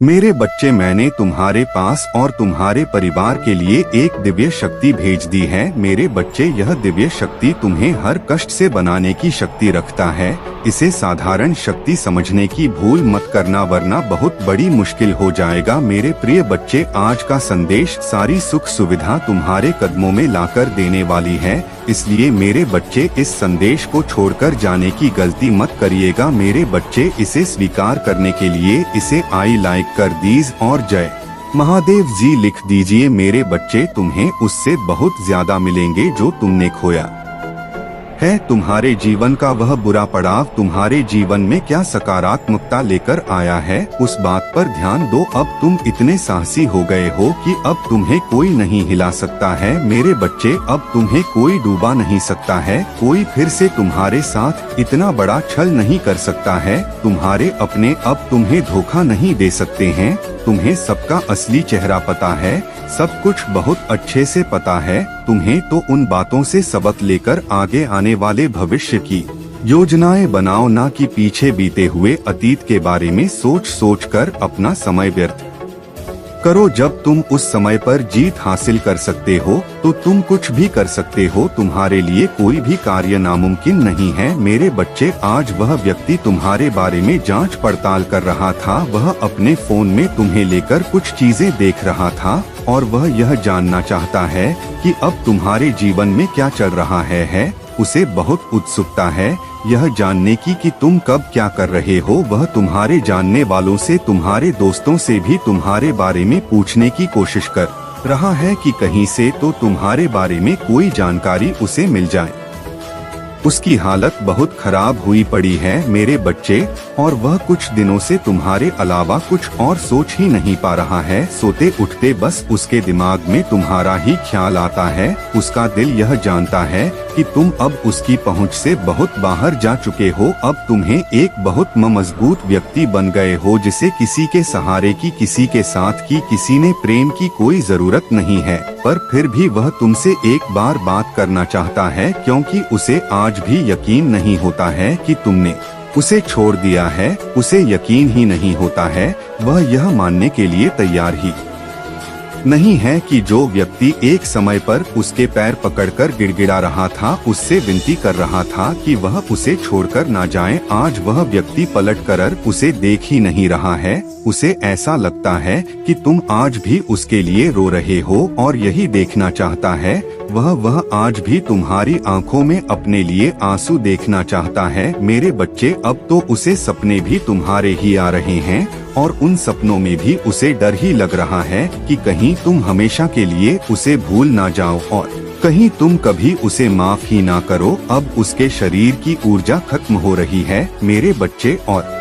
मेरे बच्चे, मैंने तुम्हारे पास और तुम्हारे परिवार के लिए एक दिव्य शक्ति भेज दी है। मेरे बच्चे, यह दिव्य शक्ति तुम्हें हर कष्ट से बनाने की शक्ति रखता है। इसे साधारण शक्ति समझने की भूल मत करना, वरना बहुत बड़ी मुश्किल हो जाएगा। मेरे प्रिय बच्चे, आज का संदेश सारी सुख सुविधा तुम्हारे कदमों में लाकर देने वाली है। इसलिए मेरे बच्चे, इस संदेश को छोड़कर जाने की गलती मत करिएगा। मेरे बच्चे, इसे स्वीकार करने के लिए इसे लाइक कर दीज और जय महादेव जी लिख दीजिए। मेरे बच्चे, तुम्हें उससे बहुत ज्यादा मिलेंगे जो तुमने खोया है। तुम्हारे जीवन का वह बुरा पड़ाव तुम्हारे जीवन में क्या सकारात्मकता लेकर आया है, उस बात पर ध्यान दो। अब तुम इतने साहसी हो गए हो कि अब तुम्हें कोई नहीं हिला सकता है। मेरे बच्चे, अब तुम्हें कोई डूबा नहीं सकता है। कोई फिर से तुम्हारे साथ इतना बड़ा छल नहीं कर सकता है। तुम्हारे अपने अब तुम्हें धोखा नहीं दे सकते हैं। तुम्हें सबका असली चेहरा पता है, सब कुछ बहुत अच्छे से पता है। तुम्हें तो उन बातों से सबक लेकर आगे आने वाले भविष्य की योजनाएं बनाओ, ना कि पीछे बीते हुए अतीत के बारे में सोच सोच कर अपना समय व्यर्थ करो। जब तुम उस समय पर जीत हासिल कर सकते हो तो तुम कुछ भी कर सकते हो। तुम्हारे लिए कोई भी कार्य नामुमकिन नहीं है। मेरे बच्चे, आज वह व्यक्ति तुम्हारे बारे में जांच पड़ताल कर रहा था। वह अपने फोन में तुम्हें लेकर कुछ चीजें देख रहा था और वह यह जानना चाहता है कि अब तुम्हारे जीवन में क्या चल रहा है। उसे बहुत उत्सुकता है यह जानने की कि तुम कब क्या कर रहे हो। वह तुम्हारे जानने वालों से, तुम्हारे दोस्तों से भी तुम्हारे बारे में पूछने की कोशिश कर रहा है कि कहीं से तो तुम्हारे बारे में कोई जानकारी उसे मिल जाए। उसकी हालत बहुत खराब हुई पड़ी है मेरे बच्चे, और वह कुछ दिनों से तुम्हारे अलावा कुछ और सोच ही नहीं पा रहा है। सोते उठते बस उसके दिमाग में तुम्हारा ही ख्याल आता है। उसका दिल यह जानता है कि तुम अब उसकी पहुंच से बहुत बाहर जा चुके हो। अब तुम्हें एक बहुत मजबूत व्यक्ति बन गए हो, जिसे किसी के सहारे की, किसी के साथ की, किसी ने प्रेम की कोई जरूरत नहीं है। पर फिर भी वह तुमसे एक बार बात करना चाहता है, क्योंकि उसे आज भी यकीन नहीं होता है कि तुमने उसे छोड़ दिया है। उसे यकीन ही नहीं होता है, वह यह मानने के लिए तैयार ही नहीं है कि जो व्यक्ति एक समय पर उसके पैर पकड़कर गिड़गिड़ा रहा था, उससे विनती कर रहा था कि वह उसे छोड़कर ना जाए, आज वह व्यक्ति पलटकर उसे देख ही नहीं रहा है। उसे ऐसा लगता है कि तुम आज भी उसके लिए रो रहे हो और यही देखना चाहता है। वह आज भी तुम्हारी आंखों में अपने लिए आंसू देखना चाहता है। मेरे बच्चे, अब तो उसे सपने भी तुम्हारे ही आ रहे हैं और उन सपनों में भी उसे डर ही लग रहा है कि कहीं तुम हमेशा के लिए उसे भूल ना जाओ और कहीं तुम कभी उसे माफ ही ना करो। अब उसके शरीर की ऊर्जा खत्म हो रही है मेरे बच्चे, और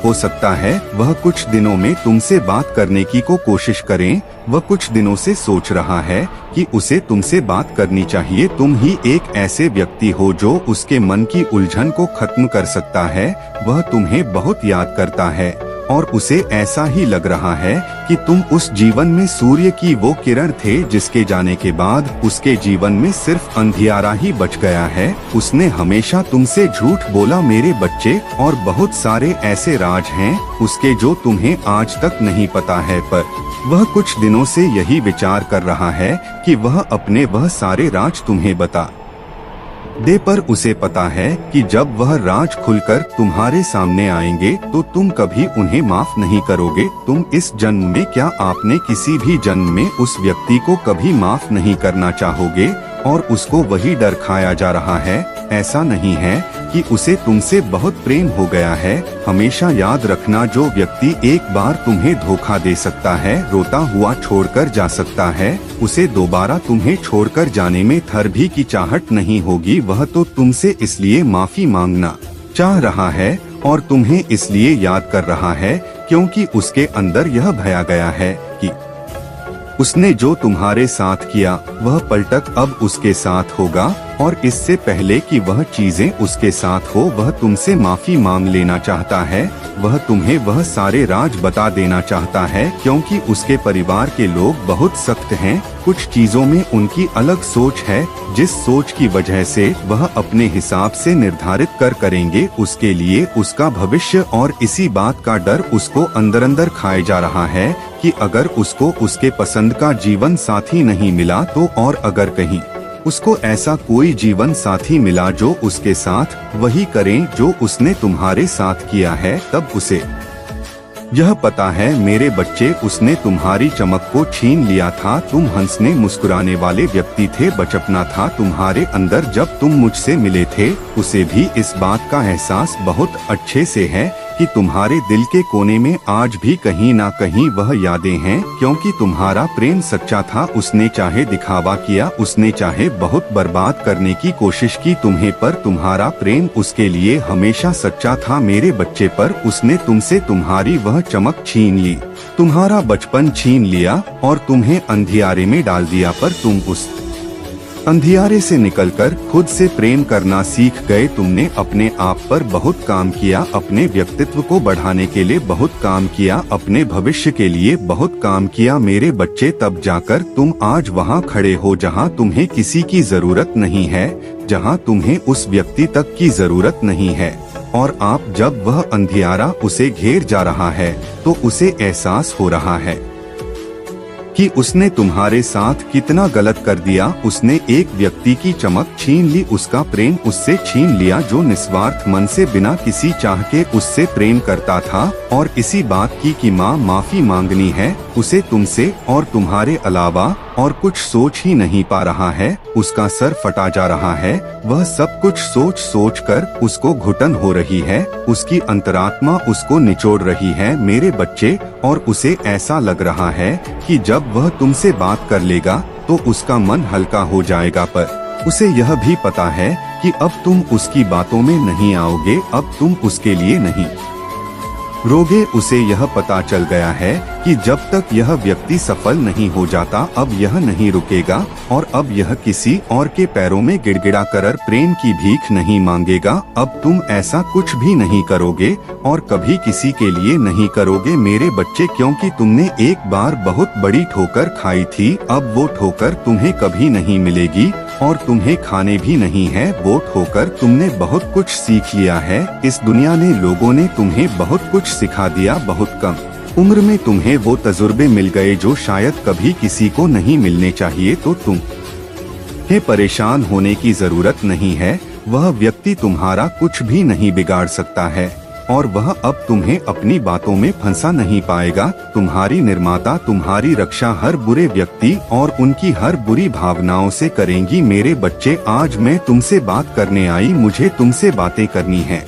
हो सकता है वह कुछ दिनों में तुमसे बात करने की कोशिश करें। वह कुछ दिनों से सोच रहा है कि उसे तुमसे बात करनी चाहिए। तुम ही एक ऐसे व्यक्ति हो जो उसके मन की उलझन को खत्म कर सकता है। वह तुम्हें बहुत याद करता है और उसे ऐसा ही लग रहा है कि तुम उस जीवन में सूर्य की वो किरण थे जिसके जाने के बाद उसके जीवन में सिर्फ अंधियारा ही बच गया है। उसने हमेशा तुमसे झूठ बोला मेरे बच्चे, और बहुत सारे ऐसे राज हैं उसके जो तुम्हें आज तक नहीं पता है। पर वह कुछ दिनों से यही विचार कर रहा है कि वह अपने वह सारे राज तुम्हें बता दे, पर उसे पता है कि जब वह राज खुलकर तुम्हारे सामने आएंगे तो तुम कभी उन्हें माफ नहीं करोगे। तुम इस जन्म में क्या, आपने किसी भी जन्म में उस व्यक्ति को कभी माफ नहीं करना चाहोगे और उसको वही डर खाया जा रहा है। ऐसा नहीं है कि उसे तुमसे बहुत प्रेम हो गया है। हमेशा याद रखना, जो व्यक्ति एक बार तुम्हें धोखा दे सकता है, रोता हुआ छोड़कर जा सकता है, उसे दोबारा तुम्हें छोड़कर जाने में थर भी की चाहत नहीं होगी। वह तो तुमसे इसलिए माफी मांगना चाह रहा है और तुम्हें इसलिए याद कर रहा है क्योंकि उसके अंदर यह भया गया है कि उसने जो तुम्हारे साथ किया वह पलटक अब उसके साथ होगा। और इससे पहले कि वह चीजें उसके साथ हो वह तुमसे माफी मांग लेना चाहता है। वह तुम्हें वह सारे राज बता देना चाहता है क्योंकि उसके परिवार के लोग बहुत सख्त हैं। कुछ चीजों में उनकी अलग सोच है, जिस सोच की वजह से वह अपने हिसाब से निर्धारित करेंगे उसके लिए उसका भविष्य, और इसी बात का डर उसको अंदर अंदर खाए जा रहा है कि अगर उसको उसके पसंद का जीवन साथी नहीं मिला तो, और अगर कहीं उसको ऐसा कोई जीवन साथी मिला जो उसके साथ वही करें जो उसने तुम्हारे साथ किया है, तब उसे यह पता है मेरे बच्चे उसने तुम्हारी चमक को छीन लिया था। तुम हंसने मुस्कुराने वाले व्यक्ति थे, बचपना था तुम्हारे अंदर जब तुम मुझसे मिले थे। उसे भी इस बात का एहसास बहुत अच्छे से है कि तुम्हारे दिल के कोने में आज भी कहीं ना कहीं वह यादें हैं, क्योंकि तुम्हारा प्रेम सच्चा था। उसने चाहे दिखावा किया, उसने चाहे बहुत बर्बाद करने की कोशिश की तुम्हें, पर तुम्हारा प्रेम उसके लिए हमेशा सच्चा था मेरे बच्चे। पर उसने तुमसे तुम्हारी वह चमक छीन ली, तुम्हारा बचपन छीन लिया और तुम्हें अंधियारे में डाल दिया। पर तुम उस अंधियारे से निकलकर खुद से प्रेम करना सीख गए। तुमने अपने आप पर बहुत काम किया, अपने व्यक्तित्व को बढ़ाने के लिए बहुत काम किया, अपने भविष्य के लिए बहुत काम किया मेरे बच्चे। तब जाकर तुम आज वहाँ खड़े हो जहाँ तुम्हें किसी की जरूरत नहीं है, जहाँ तुम्हें उस व्यक्ति तक की जरूरत नहीं है। और आप जब वह अंधियारा उसे घेर जा रहा है तो उसे एहसास हो रहा है कि उसने तुम्हारे साथ कितना गलत कर दिया। उसने एक व्यक्ति की चमक छीन ली, उसका प्रेम उससे छीन लिया जो निस्वार्थ मन से बिना किसी चाह के उससे प्रेम करता था। और इसी बात की कि माँ माफी मांगनी है उसे तुमसे, और तुम्हारे अलावा और कुछ सोच ही नहीं पा रहा है। उसका सर फटा जा रहा है, वह सब कुछ सोच सोच कर उसको घुटन हो रही है, उसकी अंतरात्मा उसको निचोड़ रही है मेरे बच्चे। और उसे ऐसा लग रहा है कि जब वह तुमसे बात कर लेगा तो उसका मन हल्का हो जाएगा, पर उसे यह भी पता है कि अब तुम उसकी बातों में नहीं आओगे, अब तुम उसके लिए नहीं रोगे। उसे यह पता चल गया है कि जब तक यह व्यक्ति सफल नहीं हो जाता अब यह नहीं रुकेगा, और अब यह किसी और के पैरों में गिड़गिड़ा कर प्रेम की भीख नहीं मांगेगा। अब तुम ऐसा कुछ भी नहीं करोगे और कभी किसी के लिए नहीं करोगे मेरे बच्चे, क्योंकि तुमने एक बार बहुत बड़ी ठोकर खाई थी। अब वो ठोकर तुम्हें कभी नहीं मिलेगी और तुम्हें खाने भी नहीं है। वो ठोकर तुमने बहुत कुछ सीख लिया है। इस दुनिया ने, लोगों ने तुम्हें बहुत कुछ सिखा दिया। बहुत कम उम्र में तुम्हें वो तजुर्बे मिल गए जो शायद कभी किसी को नहीं मिलने चाहिए। तो तुम्हें परेशान होने की जरूरत नहीं है, वह व्यक्ति तुम्हारा कुछ भी नहीं बिगाड़ सकता है और वह अब तुम्हें अपनी बातों में फंसा नहीं पाएगा। तुम्हारी निर्माता तुम्हारी रक्षा हर बुरे व्यक्ति और उनकी हर बुरी भावनाओं से करेंगी मेरे बच्चे। आज मैं तुमसे बात करने आई, मुझे तुमसे बातें करनी है,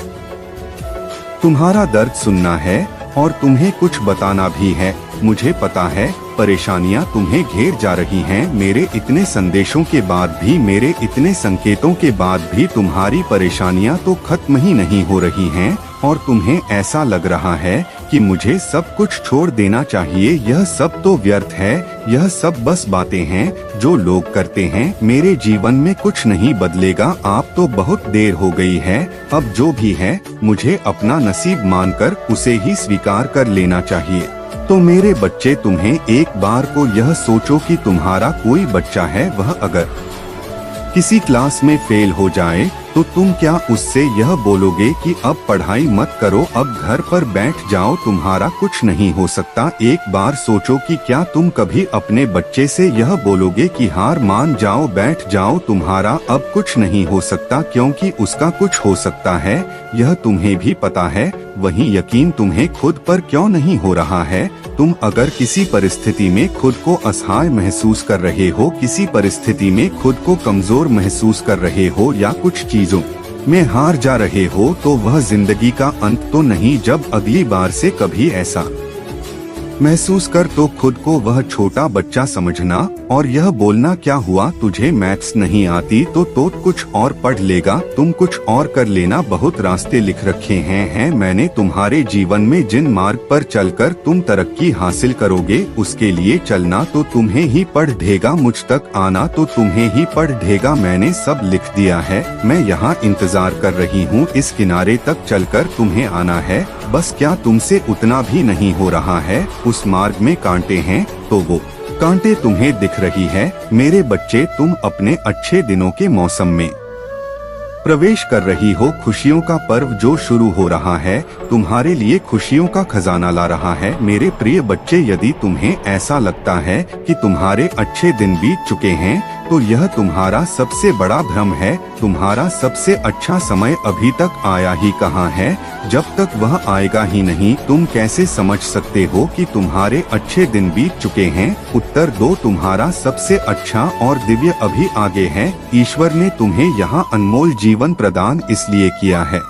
तुम्हारा दर्द सुनना है और तुम्हें कुछ बताना भी है। मुझे पता है परेशानियां तुम्हें घेर जा रही हैं। मेरे इतने संदेशों के बाद भी, मेरे इतने संकेतों के बाद भी तुम्हारी परेशानियां तो खत्म ही नहीं हो रही हैं और तुम्हें ऐसा लग रहा है कि मुझे सब कुछ छोड़ देना चाहिए। यह सब तो व्यर्थ है, यह सब बस बातें हैं जो लोग करते हैं। मेरे जीवन में कुछ नहीं बदलेगा। आप तो बहुत देर हो गई है। अब जो भी है मुझे अपना नसीब मानकर उसे ही स्वीकार कर लेना चाहिए। तो मेरे बच्चे, तुम्हें एक बार को यह सोचो कि तुम्हारा कोई बच्चा है, वह अगर किसी क्लास में फेल हो जाए तो तुम क्या उससे यह बोलोगे कि अब पढ़ाई मत करो, अब घर पर बैठ जाओ, तुम्हारा कुछ नहीं हो सकता? एक बार सोचो कि क्या तुम कभी अपने बच्चे से यह बोलोगे कि हार मान जाओ, बैठ जाओ, तुम्हारा अब कुछ नहीं हो सकता, क्योंकि उसका कुछ हो सकता है। यह तुम्हें भी पता है। वही यकीन तुम्हें खुद पर क्यों नहीं हो रहा है? तुम अगर किसी परिस्थिति में खुद को असहाय महसूस कर रहे हो, किसी परिस्थिति में खुद को कमजोर महसूस कर रहे हो या कुछ चीजों में हार जा रहे हो, तो वह जिंदगी का अंत तो नहीं। जब अगली बार से कभी ऐसा महसूस कर तो खुद को वह छोटा बच्चा समझना और यह बोलना, क्या हुआ तुझे मैथ्स नहीं आती तो कुछ और पढ़ लेगा, तुम कुछ और कर लेना। बहुत रास्ते लिख रखे हैं मैंने तुम्हारे जीवन में, जिन मार्ग पर चलकर तुम तरक्की हासिल करोगे उसके लिए चलना तो तुम्हें ही पढ़ ढेगा, मुझ तक आना तो तुम्हें ही पढ़ ढेगा। मैंने सब लिख दिया है, मैं यहाँ इंतजार कर रही हूँ, इस किनारे तक चलकर तुम्हें आना है, बस क्या तुमसे उतना भी नहीं हो रहा है। उस मार्ग में कांटे हैं तो वो कांटे तुम्हें दिख रही है। मेरे बच्चे, तुम अपने अच्छे दिनों के मौसम में प्रवेश कर रही हो। खुशियों का पर्व जो शुरू हो रहा है तुम्हारे लिए खुशियों का खजाना ला रहा है। मेरे प्रिय बच्चे, यदि तुम्हें ऐसा लगता है कि तुम्हारे अच्छे दिन बीत चुके हैं तो यह तुम्हारा सबसे बड़ा भ्रम है। तुम्हारा सबसे अच्छा समय अभी तक आया ही कहाँ है। जब तक वह आएगा ही नहीं तुम कैसे समझ सकते हो कि तुम्हारे अच्छे दिन बीत चुके हैं। उत्तर दो, तुम्हारा सबसे अच्छा और दिव्य अभी आगे है। ईश्वर ने तुम्हें यहाँ अनमोल जीवन प्रदान इसलिए किया है,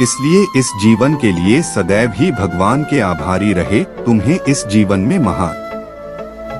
इसलिए इस जीवन के लिए सदैव ही भगवान के आभारी रहे। तुम्हें इस जीवन में महान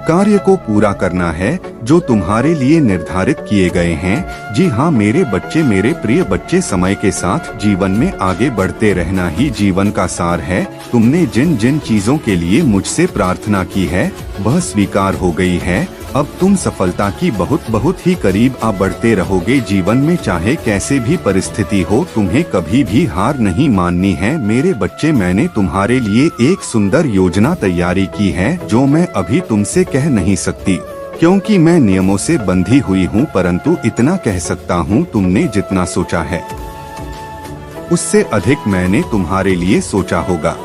कार्य को पूरा करना है जो तुम्हारे लिए निर्धारित किए गए हैं। जी हाँ मेरे बच्चे, मेरे प्रिय बच्चे, समय के साथ जीवन में आगे बढ़ते रहना ही जीवन का सार है। तुमने जिन जिन चीजों के लिए मुझसे प्रार्थना की है वह स्वीकार हो गई है। अब तुम सफलता की बहुत ही करीब आ बढ़ते रहोगे। जीवन में चाहे कैसे भी परिस्थिति हो तुम्हें कभी भी हार नहीं माननी है। मेरे बच्चे, मैंने तुम्हारे लिए एक सुंदर योजना तैयारी की है जो मैं अभी तुमसे कह नहीं सकती क्योंकि मैं नियमों से बंधी हुई हूँ, परंतु इतना कह सकता हूँ तुमने जितना सोचा है उससे अधिक मैंने तुम्हारे लिए सोचा होगा।